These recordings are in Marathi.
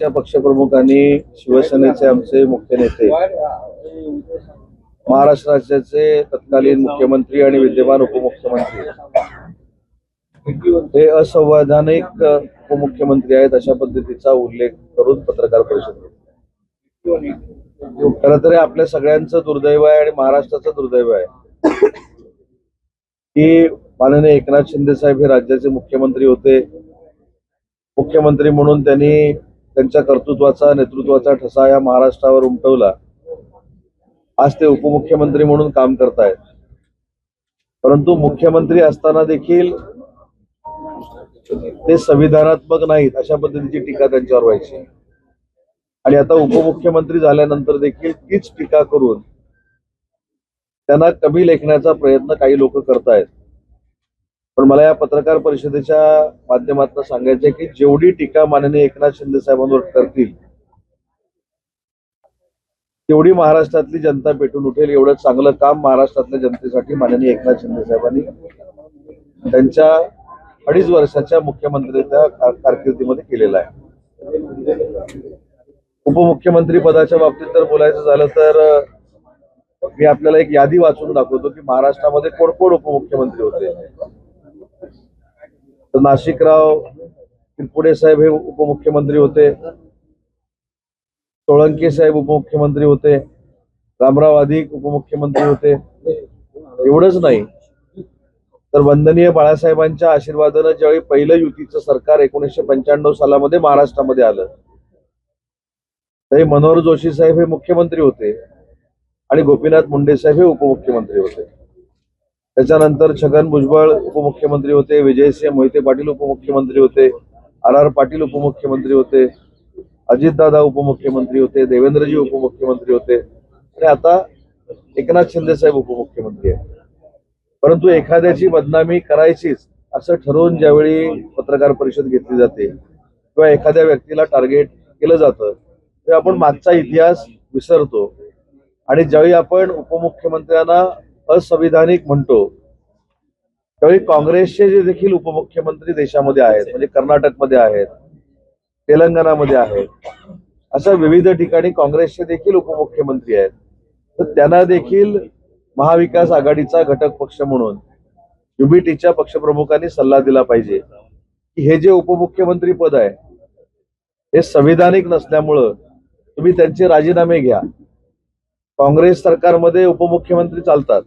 पक्षप्रमुखांनी शिवसेनेचे आमचे मुख्य नेते महाराष्ट्र राज्याचे तत्कालीन मुख्यमंत्री आणि विद्यमान उपमुख्यमंत्री हे असंवैधानिक उपमुख्यमंत्री आहेत अशा पद्धतीचा उल्लेख करून पत्रकार परिषद घेतली। खरं तर आपल्या सगळ्यांचं दुर्दैव आहे आणि महाराष्ट्राचं दुर्दैव आहे की माननीय एकनाथ शिंदे साहेब हे राज्याचे मुख्यमंत्री होते। मुख्यमंत्री म्हणून त्यांनी त्यांच्या कर्तृत्वाचा नेतृत्वाचा ठसा या महाराष्ट्रावर उमटवला। आज ते उपमुख्यमंत्री म्हणून काम करतायत, परंतु मुख्यमंत्री असताना देखील ते संविधानात्मक नाहीत अशा पद्धतीची टीका त्यांच्यावर व्हायची आणि आता उपमुख्यमंत्री झाल्यानंतर देखील तीच टीका करून त्यांना कमी लेखण्याचा प्रयत्न काही लोक करतायत। पण मला या पत्रकार परिषदेच्या माध्यमातून सांगायचं की जेवढी टीका माननीय एकनाथ शिंदे साहेबांवर करतील तेवढी महाराष्ट्रातली जनता पेटून उठेल। एवढं चांगलं काम महाराष्ट्रातल्या जनतेसाठी माननीय एकनाथ शिंदे साहेबांनी त्यांच्या 2.5 वर्षाच्या मुख्यमंत्र्यांच्या कारकिर्दीमध्ये केलेलं आहे। उपमुख्यमंत्री पदाच्या बाबतीत जर बोलायचं झालं तर मी आपल्याला एक यादी वाचून दाखवतो की महाराष्ट्रामध्ये कोण कोण उपमुख्यमंत्री होते। तर नाशिकराव किरपुडे साहेब हे उपमुख्यमंत्री होते, सोळंके साहेब उपमुख्यमंत्री होते, रामराव अधिक उपमुख्यमंत्री होते। एवढंच नाही तर वंदनीय बाळासाहेबांच्या आशीर्वादानं ज्यावेळी पहिलं युतीचं सरकार 1995 सालामध्ये महाराष्ट्रामध्ये आलं त्यावेळी मनोहर जोशी साहेब हे मुख्यमंत्री होते आणि गोपीनाथ मुंडे साहेब हे उपमुख्यमंत्री होते। त्याच्यानंतर छगन भुजबळ उपमुख्यमंत्री होते, विजयसिंह मोहिते पाटील उपमुख्यमंत्री होते, आर पाटील उपमुख्यमंत्री होते, अजितदादा उपमुख्यमंत्री होते, देवेंद्रजी उपमुख्यमंत्री होते आणि आता एकनाथ शिंदे साहेब उपमुख्यमंत्री आहेत। परंतु एखाद्याची बदनामी करायचीच असं ठरवून ज्यावेळी पत्रकार परिषद घेतली जाते किंवा एखाद्या व्यक्तीला टार्गेट केलं जातं तेव्हा आपण मागचा इतिहास विसरतो आणि ज्यावेळी आपण उपमुख्यमंत्र्यांना असंविधानिक म्हणतो त्यावेळी काँग्रेसचे जे देखील उपमुख्यमंत्री देशामध्ये आहेत, म्हणजे कर्नाटकमध्ये आहेत, तेलंगणामध्ये आहेत, अशा विविध ठिकाणी काँग्रेसचे देखील उपमुख्यमंत्री आहेत, तर त्यांना देखील महाविकास आघाडीचा घटक पक्ष म्हणून युबीटीच्या पक्षप्रमुखांनी सल्ला दिला पाहिजे की हे जे उपमुख्यमंत्री पद आहे हे संविधानिक नसल्यामुळं तुम्ही त्यांचे राजीनामे घ्या। काँग्रेस सरकारमध्ये उपमुख्यमंत्री चालतात,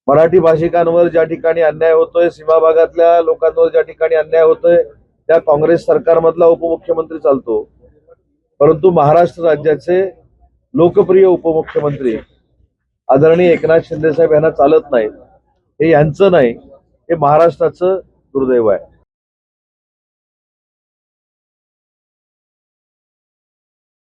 मराठी भाषिकांवर ज्या ठिकाणी अन्याय होतोय, सीमा भागातल्या लोकांवर ज्या ठिकाणी अन्याय होतोय त्या काँग्रेस सरकारमधला उपमुख्यमंत्री चालतो, परंतु महाराष्ट्र राज्याचे लोकप्रिय उपमुख्यमंत्री आदरणीय एकनाथ शिंदे साहेब यांना चालत नाही। हे यांचं नाही, हे महाराष्ट्राचं दुर्दैव आहे।